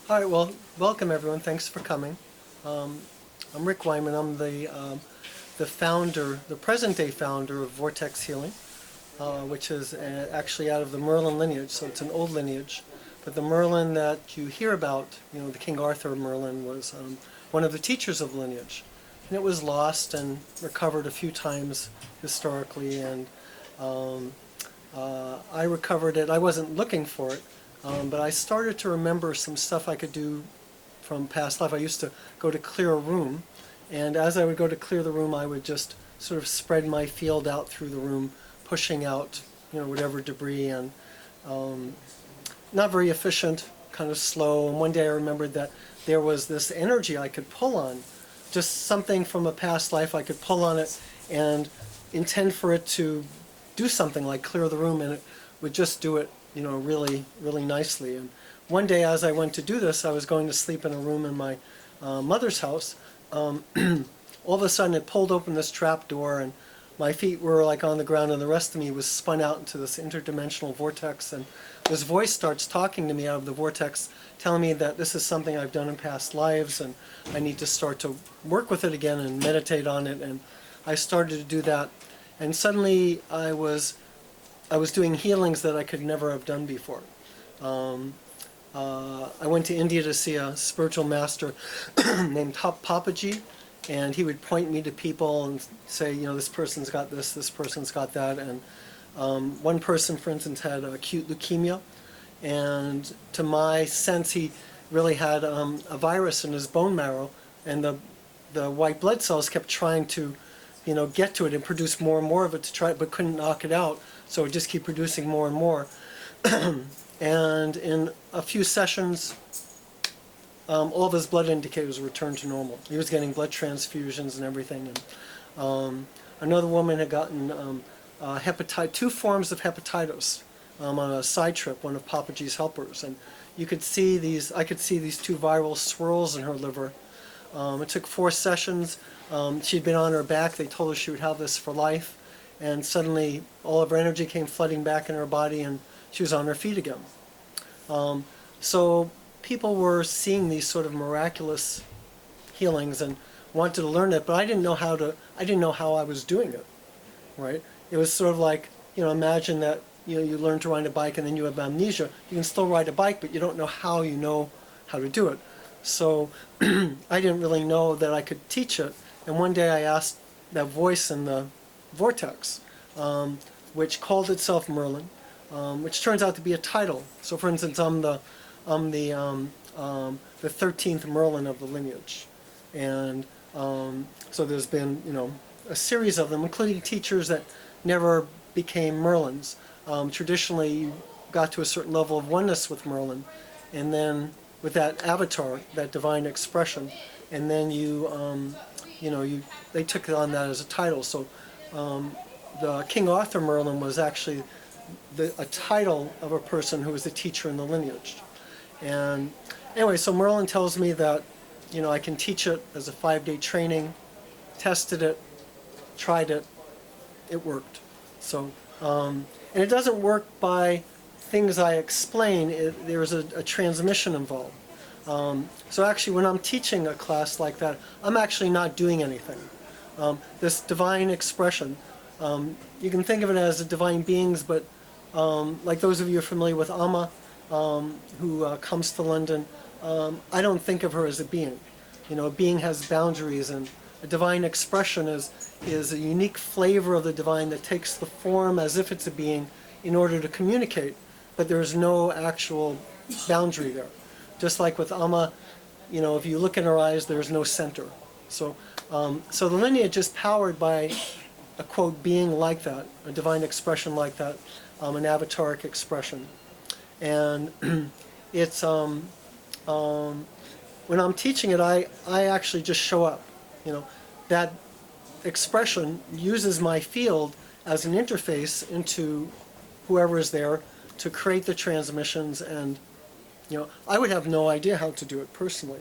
All right, well, welcome everyone. Thanks for coming. Um, I'm Ric Weinman. I'm the founder, the present-day founder of Vortex Healing, which is actually out of the Merlin lineage. So it's an old lineage, but the Merlin that you hear about, the King Arthur Merlin, was one of the teachers of lineage, and it was lost and recovered a few times historically, and I recovered it. I wasn't looking for it. But I started to remember some stuff I could do from past life. I used to go to clear a room, and as I would go to clear the room, I would just sort of spread my field out through the room, pushing out, whatever debris, and not very efficient, kind of slow. And one day I remembered that there was this energy I could pull on, just something from a past life. I could pull on it and intend for it to do something like clear the room, and it would just do it really, really nicely. And one day as I went to do this, I was going to sleep in a room in my mother's house. All of a sudden it pulled open this trap door, and my feet were like on the ground, and the rest of me was spun out into this interdimensional vortex, and this voice starts talking to me out of the vortex, telling me that this is something I've done in past lives, and I need to start to work with it again and meditate on it. And I started to do that, and suddenly I was doing healings that I could never have done before. I went to India to see a spiritual master named Papaji, and he would point me to people and say, this person's got this person's got that. And one person, for instance, had acute leukemia, and to my sense, he really had a virus in his bone marrow, and the white blood cells kept trying to get to it and produce more and more of it to try it, but couldn't knock it out. So it would just keep producing more and more. And in a few sessions, all of his blood indicators returned to normal. He was getting blood transfusions and everything. And another woman had gotten two forms of hepatitis on a side trip, one of Papaji's helpers. And I could see these two viral swirls in her liver. It took 4 sessions. She'd been on her back. They told her she would have this for life. And suddenly all of her energy came flooding back in her body, and she was on her feet again. So people were seeing these sort of miraculous healings and wanted to learn it, but I didn't know how I was doing it, right? It was sort of like, imagine that you learn to ride a bike and then you have amnesia. You can still ride a bike, but you don't know how to do it. So I didn't really know that I could teach it. And one day I asked that voice in the vortex, which called itself Merlin, which turns out to be a title. So, for instance, I'm the 13th Merlin of the lineage, and so there's been a series of them, including teachers that never became Merlins. Traditionally, you got to a certain level of oneness with Merlin, and then with that avatar, that divine expression, and then they took on that as a title. So the King Arthur Merlin was actually a title of a person who was a teacher in the lineage. And anyway, so Merlin tells me that I can teach it as a 5-day training. Tested it, tried it, it worked. So and it doesn't work by things I explain. There's a transmission involved. So actually, when I'm teaching a class like that, I'm actually not doing anything. This divine expression, you can think of it as the divine beings, but like those of you who are familiar with Amma, who comes to London, I don't think of her as a being. A being has boundaries, and a divine expression is a unique flavor of the divine that takes the form as if it's a being in order to communicate, but there's no actual boundary there. Just like with Amma, if you look in her eyes, there's no center. So the lineage is powered by a, quote, being like that, a divine expression like that, an avataric expression. And it's, when I'm teaching it, I actually just show up. That expression uses my field as an interface into whoever is there to create the transmissions, and I would have no idea how to do it personally.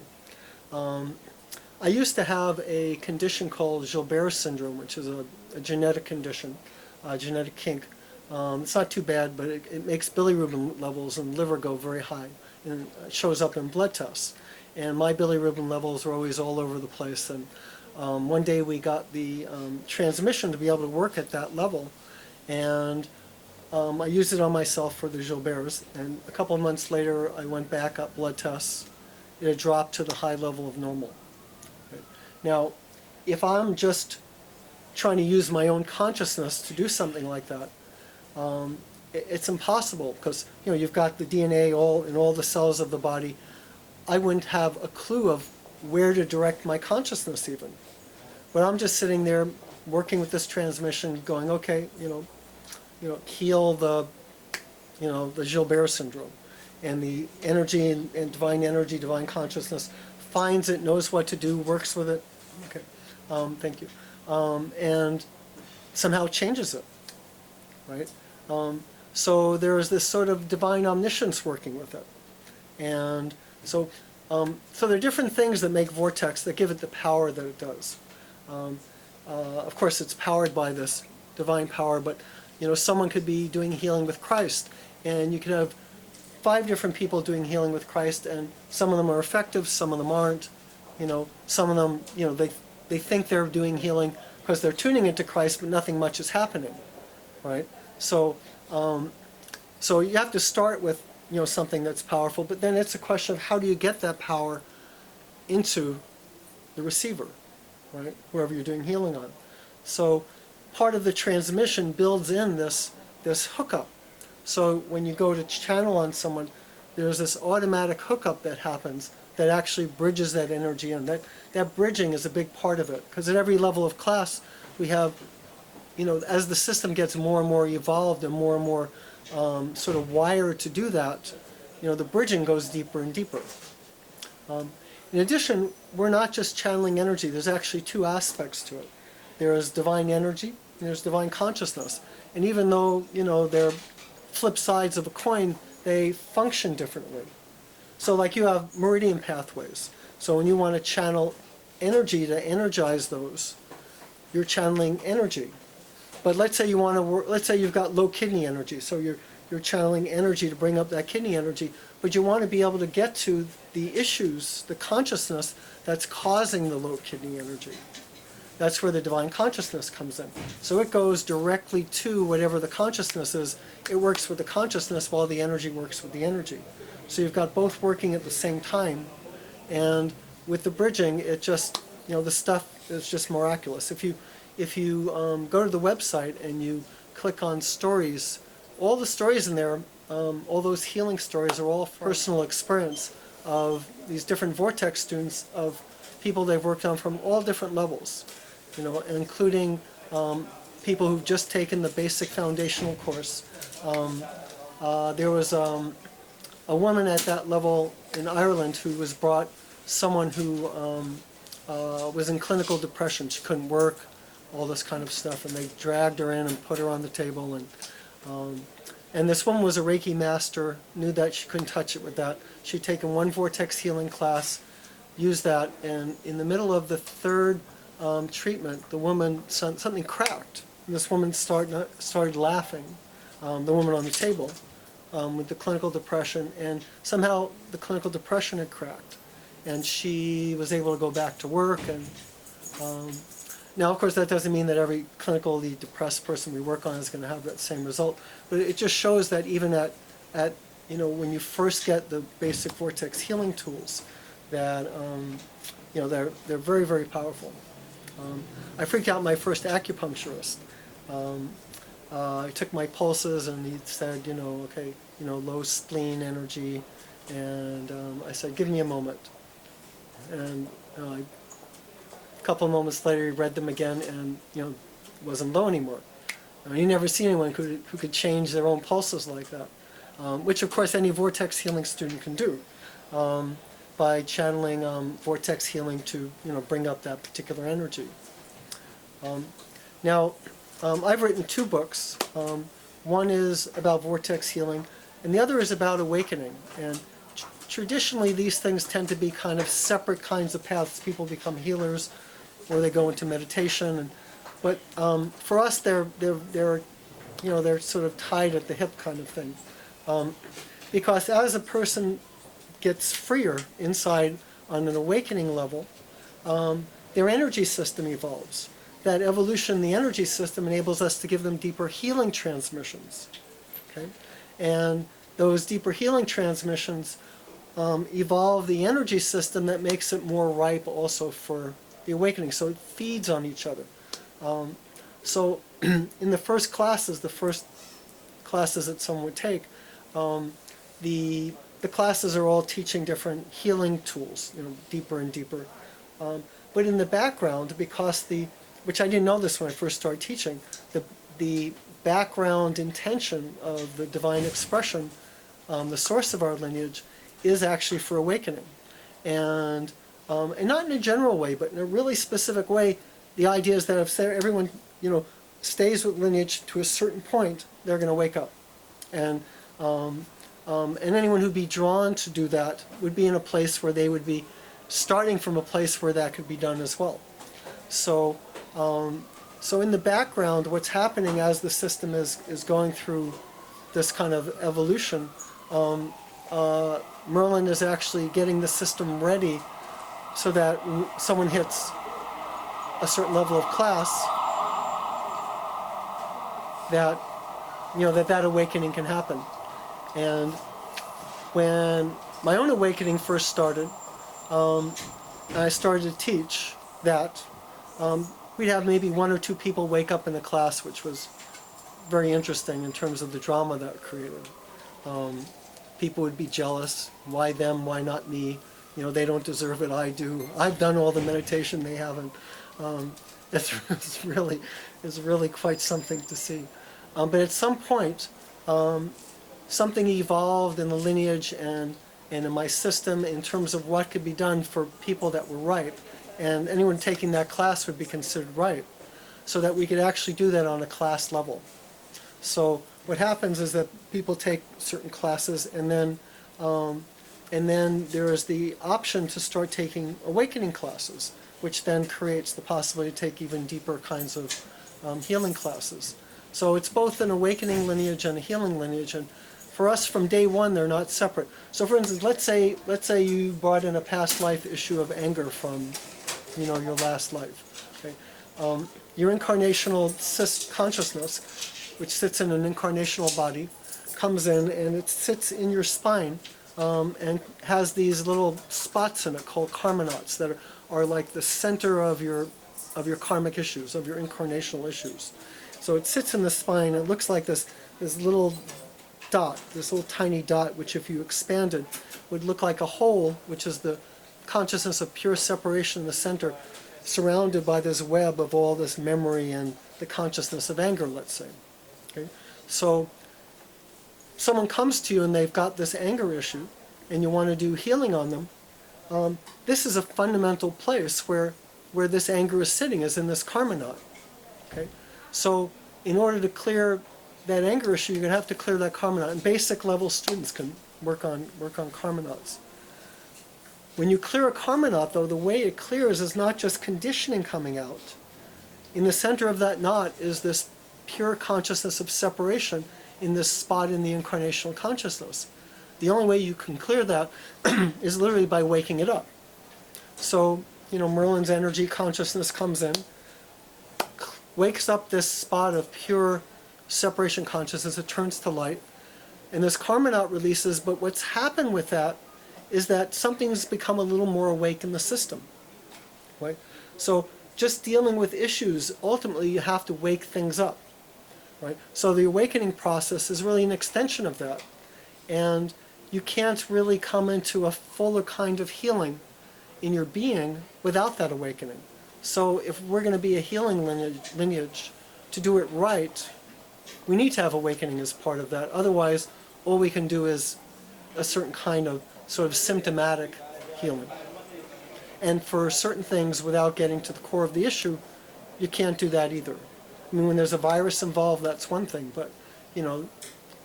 I used to have a condition called Gilbert syndrome, which is a genetic condition, a genetic kink. It's not too bad, but it makes bilirubin levels and liver go very high. and it shows up in blood tests. And my bilirubin levels were always all over the place. And one day we got the transmission to be able to work at that level. And I used it on myself for the Gilberts. And a couple of months later, I went back, got blood tests. It had dropped to the high level of normal. Okay. Now, if I'm just trying to use my own consciousness to do something like that, it's impossible, because you've got the DNA all in all the cells of the body. I wouldn't have a clue of where to direct my consciousness even. But I'm just sitting there working with this transmission, going, okay, heal the Gilbert syndrome, and the energy and divine consciousness finds it, knows what to do, works with it. Okay, thank you, and somehow changes it, right? So there is this sort of divine omniscience working with it, and so there are different things that make Vortex, that give it the power that it does. Of course, it's powered by this divine power, but someone could be doing healing with Christ, and you could have 5 different people doing healing with Christ, and some of them are effective, some of them aren't. Some of them, they think they're doing healing because they're tuning into Christ, but nothing much is happening, right? So you have to start with something that's powerful, but then it's a question of how do you get that power into the receiver, right? Whoever you're doing healing on. So part of the transmission builds in this hookup. So when you go to channel on someone, there's this automatic hookup that happens that actually bridges that energy in. That bridging is a big part of it, because at every level of class we have, as the system gets more and more evolved and more sort of wired to do that, the bridging goes deeper and deeper. In addition, we're not just channeling energy. There's actually 2 aspects to it. There is divine energy and there's divine consciousness. And even though, they're flip sides of a coin, they function differently. So like you have meridian pathways. So when you want to channel energy to energize those, you're channeling energy. But let's say you want to work, let's say you've got low kidney energy, so you're channeling energy to bring up that kidney energy, but you want to be able to get to the issues, the consciousness that's causing the low kidney energy. That's where the divine consciousness comes in. So it goes directly to whatever the consciousness is. It works with the consciousness while the energy works with the energy. So you've got both working at the same time. And with the bridging, it just, the stuff is just miraculous. If you go to the website and you click on stories, all the stories in there, all those healing stories are all personal experience of these different Vortex students, of people they've worked on from all different levels, including people who've just taken the basic foundational course. There was a woman at that level in Ireland who was brought someone who was in clinical depression. She couldn't work, all this kind of stuff, and they dragged her in and put her on the table. And this woman was a Reiki master, knew that she couldn't touch it with that. She'd taken 1 Vortex healing class, used that, and in the middle of the 3rd treatment, the woman, something cracked. And this woman started laughing, the woman on the table, with the clinical depression, and somehow the clinical depression had cracked. And she was able to go back to work. And now, of course, that doesn't mean that every clinically depressed person we work on is going to have that same result. But it just shows that even at when you first get the basic Vortex healing tools, that they're very, very powerful. I freaked out my first acupuncturist. I took my pulses and he said, okay, low spleen energy, and I said, give me a moment. And a couple of moments later, he read them again, and it wasn't low anymore. You never see anyone who could change their own pulses like that, which of course any Vortex healing student can do by channeling Vortex healing to bring up that particular energy. Now, I've written 2 books. One is about Vortex healing, and the other is about awakening. And traditionally, these things tend to be kind of separate kinds of paths. People become healers, or they go into meditation. But for us, they're sort of tied at the hip kind of thing. Because as a person gets freer inside on an awakening level, their energy system evolves. That evolution in the energy system enables us to give them deeper healing transmissions. Okay? And those deeper healing transmissions evolve the energy system that makes it more ripe also for the awakening. So it feeds on each other. So in the first classes that someone would take, the classes are all teaching different healing tools, deeper and deeper. But in the background, because which I didn't know this when I first started teaching, the background intention of the divine expression, the source of our lineage, is actually for awakening. And not in a general way, but in a really specific way. The idea is that if everyone, stays with lineage to a certain point, they're going to wake up. And anyone who'd be drawn to do that would be in a place where they would be starting from a place where that could be done as well. So in the background, what's happening as the system is going through this kind of evolution, Merlin is actually getting the system ready so that someone hits a certain level of class, that awakening can happen. And when my own awakening first started, I started to teach that, we'd have maybe one or two people wake up in the class, which was very interesting in terms of the drama that created. People would be jealous. Why them? Why not me? They don't deserve it. I do. I've done all the meditation. They haven't. It's really quite something to see. But at some point, something evolved in the lineage and in my system in terms of what could be done for people that were ripe. And anyone taking that class would be considered ripe, so that we could actually do that on a class level. So what happens is that people take certain classes, and then there is the option to start taking awakening classes, which then creates the possibility to take even deeper kinds of healing classes. So it's both an awakening lineage and a healing lineage, and for us from day one they're not separate. So for instance, let's say you brought in a past life issue of anger from your last life. Okay? Your incarnational consciousness, which sits in an incarnational body, comes in and it sits in your spine and has these little spots in it called karmanots that are like the center of your karmic issues, of your incarnational issues. So it sits in the spine. It looks like this little dot, this little tiny dot, which if you expanded would look like a hole, which is the consciousness of pure separation in the center, surrounded by this web of all this memory and the consciousness of anger, let's say. Okay? So someone comes to you and they've got this anger issue and you want to do healing on them. This is a fundamental place where this anger is sitting, is in this karma knot. Okay? So in order to clear that anger issue, you're going to have to clear that karma knot. And basic level students can work on karma knots. When you clear a karma knot, though, the way it clears is not just conditioning coming out. In the center of that knot is this pure consciousness of separation in this spot in the incarnational consciousness. The only way you can clear that is literally by waking it up. So, Merlin's energy consciousness comes in, wakes up this spot of pure separation consciousness, it turns to light, and this karma knot releases, but what's happened with that is that something's become a little more awake in the system. Right? So just dealing with issues, ultimately you have to wake things up. Right? So the awakening process is really an extension of that. And you can't really come into a fuller kind of healing in your being without that awakening. So if we're going to be a healing lineage, to do it right, we need to have awakening as part of that. Otherwise, all we can do is a certain kind of sort of symptomatic healing. And for certain things, without getting to the core of the issue, you can't do that either. I mean, when there's a virus involved, that's one thing, but,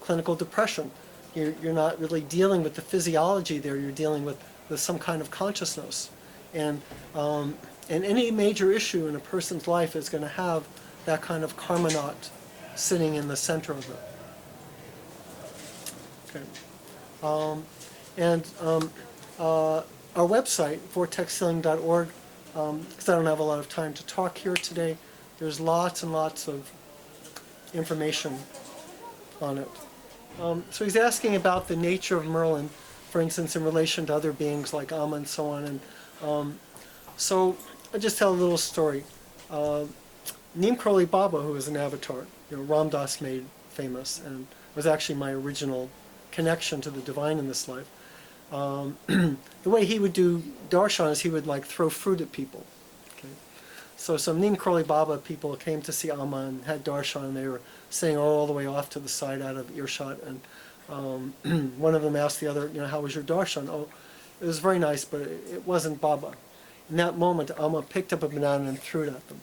clinical depression, you're not really dealing with the physiology there, you're dealing with some kind of consciousness. And any major issue in a person's life is going to have that kind of karma knot sitting in the center of it. Okay. our website, vortexhealing.org, because I don't have a lot of time to talk here today. There's lots and lots of information on it. So he's asking about the nature of Merlin, for instance, in relation to other beings like Amma and so on. And so I'll just tell a little story. Neem Karoli Baba, who was an avatar, Ram Dass made famous, and was actually my original connection to the divine in this life. The way he would do darshan is he would like throw fruit at people. Okay? So some Neem Karoli Baba people came to see Amma and had darshan, and they were sitting all the way off to the side out of earshot, and one of them asked the other, how was your darshan? Oh, it was very nice, but it wasn't Baba. In that moment, Amma picked up a banana and threw it at them.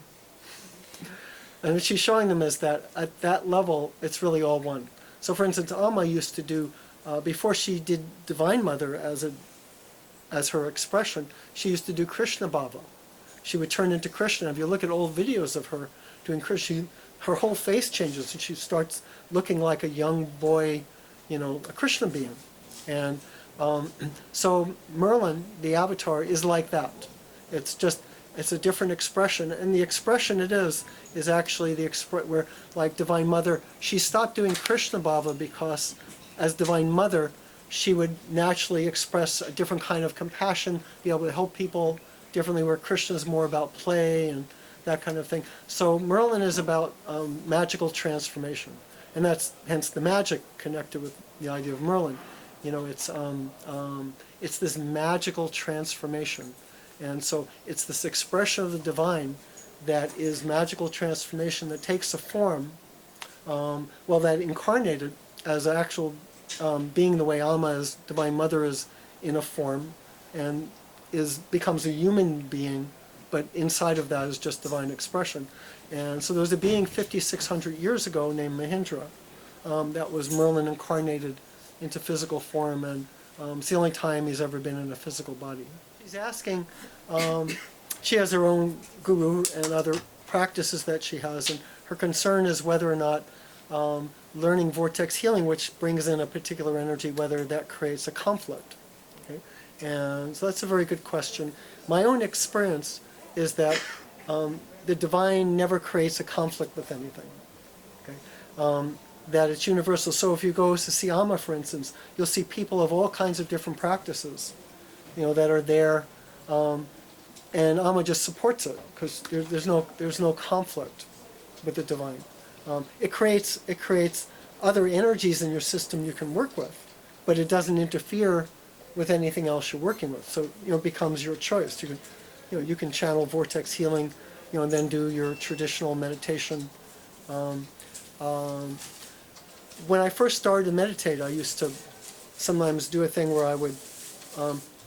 And what she's showing them is that at that level, it's really all one. So for instance, Amma used to do, before she did Divine Mother as her expression, she used to do Krishna Baba. She would turn into Krishna. If you look at old videos of her doing Krishna, her whole face changes and she starts looking like a young boy, a Krishna being. And so Merlin, the avatar, is like that. It's a different expression, and the expression it is actually the where, like Divine Mother, she stopped doing Krishna Baba because as Divine Mother, she would naturally express a different kind of compassion, be able to help people differently, where Krishna is more about play and that kind of thing. So Merlin is about magical transformation, and that's hence the magic connected with the idea of Merlin. It's this magical transformation. And so it's this expression of the divine that is magical transformation that takes a form, that incarnated as an actual being the way Amma as Divine Mother is in a form, and becomes a human being, but inside of that is just divine expression. And so there was a being 5,600 years ago named Mahindra that was Merlin incarnated into physical form, and it's the only time he's ever been in a physical body. He's asking, she has her own guru and other practices that she has, and her concern is whether or not learning vortex healing, which brings in a particular energy, whether that creates a conflict. Okay? And so that's a very good question. My own experience is that the divine never creates a conflict with anything. Okay? That it's universal. So if you go to see Amma, for instance, you'll see people of all kinds of different practices, that are there, and Amma just supports it because there's no conflict with the divine. It creates other energies in your system you can work with, but it doesn't interfere with anything else you're working with. So it becomes your choice. You can channel vortex healing, and then do your traditional meditation. When I first started to meditate, I used to sometimes do a thing where I would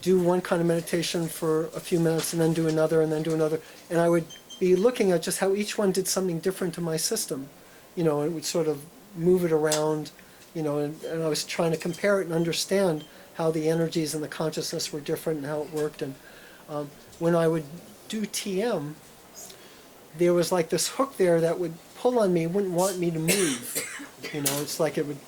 do one kind of meditation for a few minutes and then do another and then do another. And I would be looking at just how each one did something different to my system. And it would sort of move it around, and I was trying to compare it and understand how the energies and the consciousness were different and how it worked. And when I would do TM, there was like this hook there that would pull on me, wouldn't want me to move. It's like it would,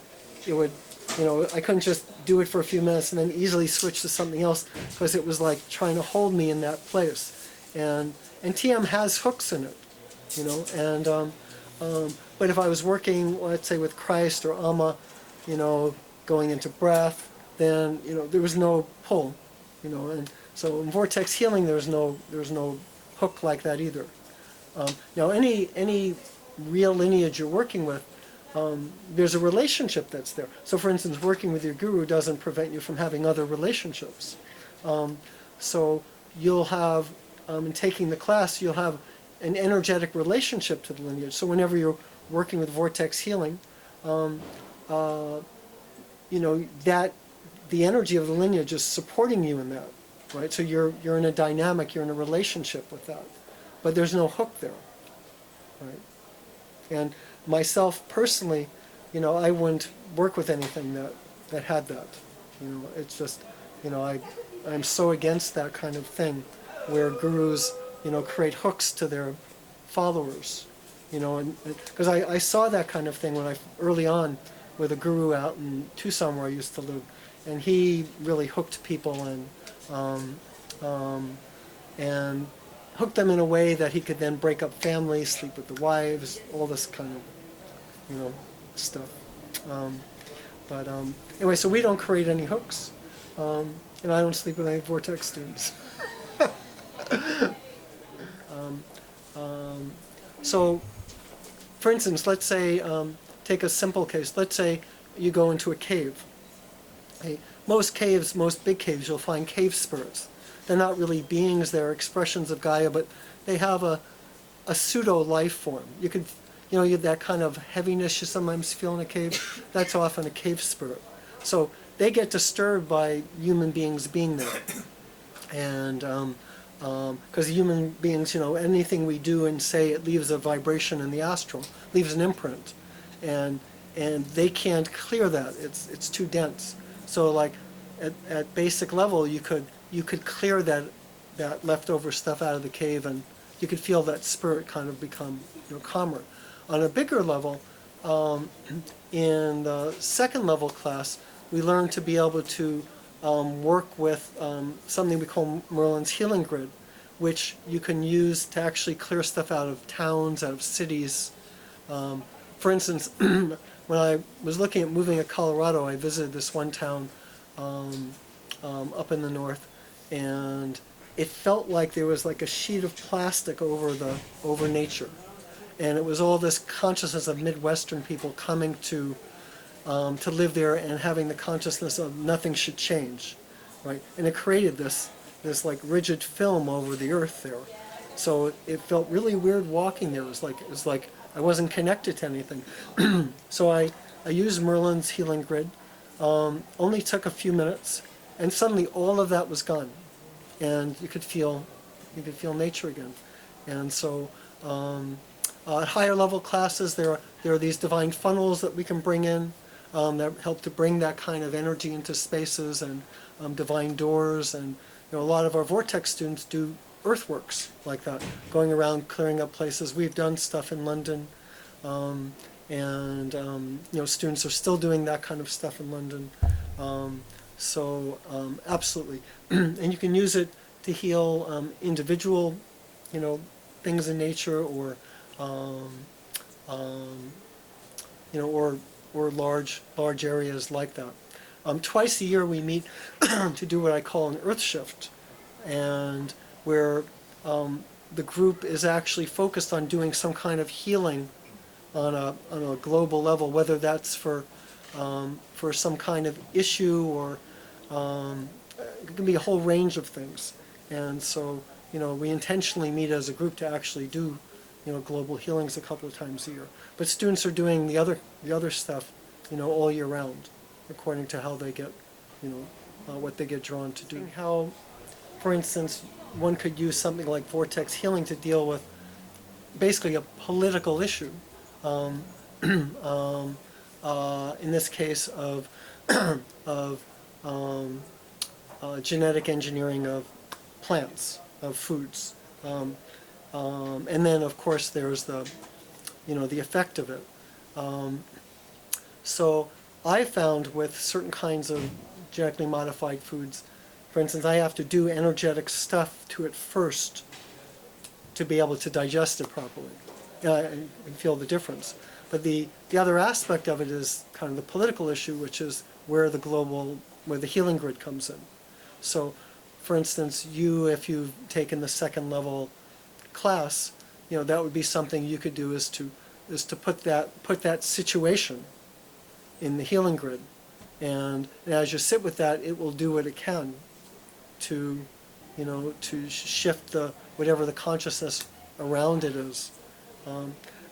I couldn't just do it for a few minutes and then easily switch to something else because it was like trying to hold me in that place. And TM has hooks in it, but if I was working, let's say with Christ or Amma, going into breath, then, there was no pull, and so in vortex healing, there's no hook like that either. Now any real lineage you're working with, there's a relationship that's there. So for instance, working with your guru doesn't prevent you from having other relationships. So you'll have, in taking the class, you'll have an energetic relationship to the lineage. So whenever you're working with vortex healing, that the energy of the lineage is supporting you in that, right? So you're in a dynamic, you're in a relationship with that. But there's no hook there, right? And myself personally, I wouldn't work with anything that had that. It's just, I'm so against that kind of thing where gurus, create hooks to their followers, and because I saw that kind of thing when early on with a guru out in Tucson where I used to live, and he really hooked people um, um, and hooked them in a way that he could then break up families, sleep with the wives, all this kind of, stuff. Um, but anyway, so we don't create any hooks, and I don't sleep with any Vortex students. So, for instance, let's say, take a simple case. Let's say you go into a cave. Okay? Most caves, most big caves, you'll find cave spirits. They're not really beings, they're expressions of Gaia, but they have a pseudo life form. You could, you have that kind of heaviness you sometimes feel in a cave. That's often a cave spirit. So they get disturbed by human beings being there. And because human beings, anything we do and say, it leaves a vibration in the astral, leaves an imprint, and they can't clear that. It's too dense. So like at basic level, you could clear that leftover stuff out of the cave, and you could feel that spirit kind of become calmer. On a bigger level, in the second level class, we learn to be able to work with something we call Merlin's healing grid, which you can use to actually clear stuff out of towns, out of cities. For instance, when I was looking at moving to Colorado, I visited this one town up in the north, and it felt like there was like a sheet of plastic over nature, and it was all this consciousness of Midwestern people coming to live there and having the consciousness of nothing should change, right? And it created this like rigid film over the earth there. So it felt really weird walking there. It was like I wasn't connected to anything. So I used Merlin's healing grid. Only took a few minutes, and suddenly all of that was gone, and you could feel nature again. And so at higher level classes, there are these divine funnels that we can bring in that help to bring that kind of energy into spaces, and divine doors, and a lot of our Vortex students do earthworks like that, going around clearing up places. We've done stuff in London, and students are still doing that kind of stuff in London. Absolutely, and you can use it to heal individual, things in nature, or or large areas like that. Twice a year we meet to do what I call an earth shift, and where the group is actually focused on doing some kind of healing on a global level, whether that's for some kind of issue, or it can be a whole range of things. And so we intentionally meet as a group to actually do global healings a couple of times a year. But students are doing the other stuff all year round, according to how they get what they get drawn to do. How, for instance, one could use something like Vortex Healing to deal with basically a political issue. In this case of genetic engineering of plants, of foods, and then of course there's the effect of it. So I found with certain kinds of genetically modified foods, for instance, I have to do energetic stuff to it first to be able to digest it properly. And feel the difference. But the other aspect of it is kind of the political issue, which is where the healing grid comes in. So, for instance, if you've taken the second level class, that would be something you could do, is to put that situation in the healing grid, and as you sit with that, it will do what it can to shift whatever the consciousness around it is.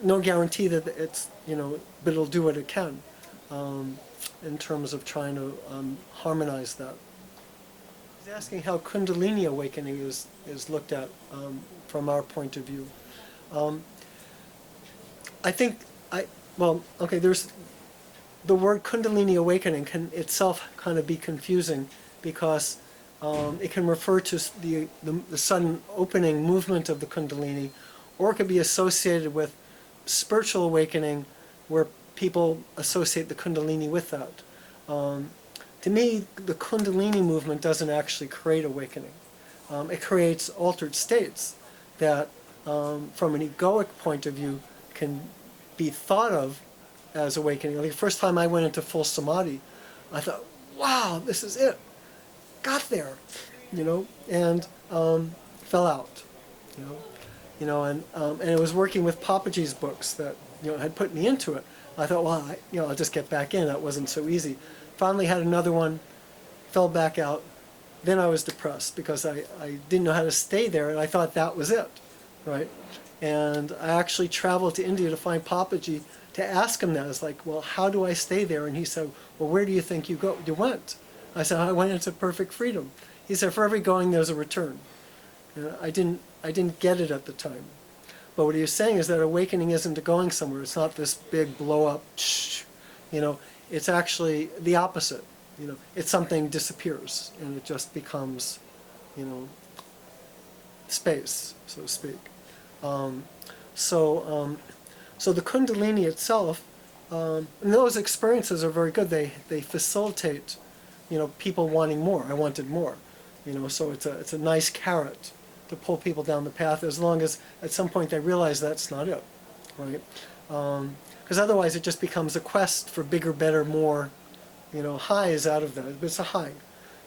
No guarantee that it's, but it'll do what it can in terms of trying to harmonize that. He's asking how Kundalini awakening is looked at from our point of view. I think, there's the word Kundalini awakening can itself kind of be confusing, because it can refer to the sudden opening movement of the Kundalini, or it could be associated with spiritual awakening, where people associate the Kundalini with that. to me, the Kundalini movement doesn't actually create awakening. It creates altered states that, from an egoic point of view, can be thought of as awakening. Like the first time I went into full samadhi, I thought, wow, this is it. Got there, and fell out, and it was working with Papaji's books that, had put me into it. I thought, well, I'll just get back in. That wasn't so easy. Finally had another one, fell back out. Then I was depressed because I didn't know how to stay there, and I thought that was it, right? And I actually traveled to India to find Papaji to ask him that. It's like, well, how do I stay there? And he said, well, where do you think you went? I said, I went into perfect freedom. He said, for every going, there's a return. And I didn't get it at the time. But what he was saying is that awakening isn't going somewhere. It's not this big blow up, it's actually the opposite. It's something disappears and it just becomes, space, so to speak. So the Kundalini itself, and those experiences are very good. They facilitate, people wanting more. I wanted more, so it's a nice carrot to pull people down the path, as long as at some point they realize that's not it, right? Because otherwise it just becomes a quest for bigger, better, more, highs out of that. It's a high,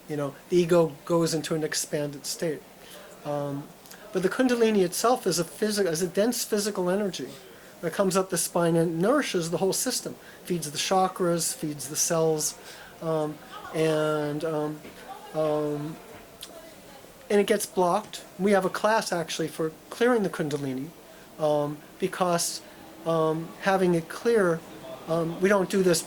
the ego goes into an expanded state. But the Kundalini itself is a dense physical energy that comes up the spine and nourishes the whole system, feeds the chakras, feeds the cells, and it gets blocked. We have a class actually for clearing the Kundalini, because having it clear, we don't do this,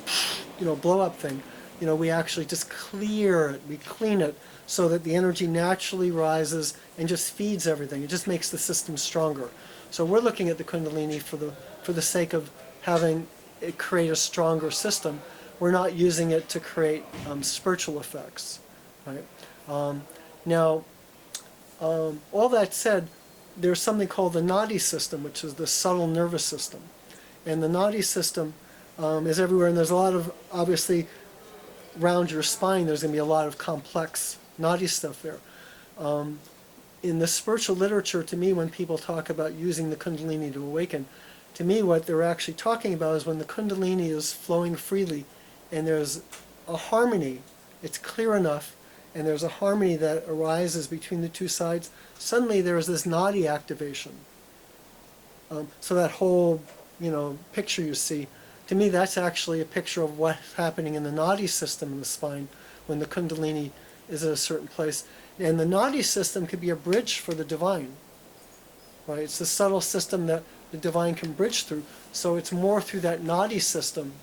blow up thing. We actually just clear it, we clean it, so that the energy naturally rises and just feeds everything. It just makes the system stronger. So we're looking at the Kundalini for the sake of having it create a stronger system. We're not using it to create spiritual effects, right? Now, all that said, there's something called the nadi system, which is the subtle nervous system. And the nadi system is everywhere, and there's a lot of, obviously, around your spine, there's going to be a lot of complex nadi stuff there. In the spiritual literature, to me, when people talk about using the Kundalini to awaken, to me what they're actually talking about is when the Kundalini is flowing freely and there's a harmony, it's clear enough, and there's a harmony that arises between the two sides, suddenly there's this nadi activation. So that whole, picture you see, to me that's actually a picture of what's happening in the nadi system in the spine when the Kundalini is at a certain place. And the nadi system could be a bridge for the divine, right? It's the subtle system that the divine can bridge through. So it's more through that nadi system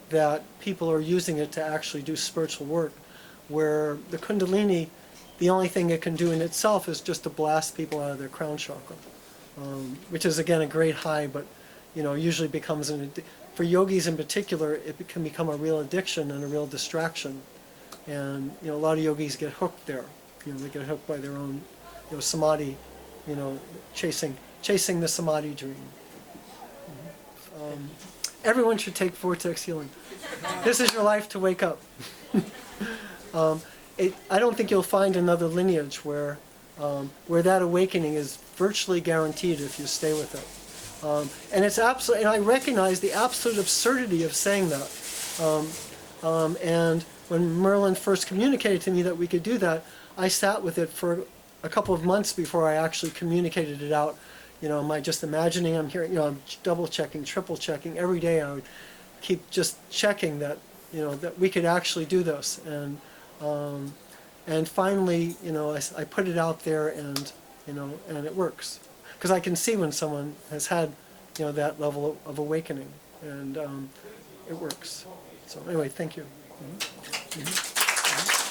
that people are using it to actually do spiritual work, where the Kundalini, the only thing it can do in itself is just to blast people out of their crown chakra, which is again a great high, but usually becomes for yogis in particular, it can become a real addiction and a real distraction. And a lot of yogis get hooked there. They get hooked by their own samadhi, chasing the samadhi dream. Everyone should take Vortex Healing. This is your life to wake up. I don't think you'll find another lineage where that awakening is virtually guaranteed if you stay with it. And it's absolute, and I recognize the absolute absurdity of saying that. And when Merlin first communicated to me that we could do that, I sat with it for a couple of months before I actually communicated it out. Am I just imagining I'm hearing, I'm double checking, triple checking. Every day I would keep just checking that, that we could actually do this. And finally, I put it out there and it works. Because I can see when someone has had, that level of awakening, and it works. So anyway, thank you. Mm-hmm. Mm-hmm. Mm-hmm.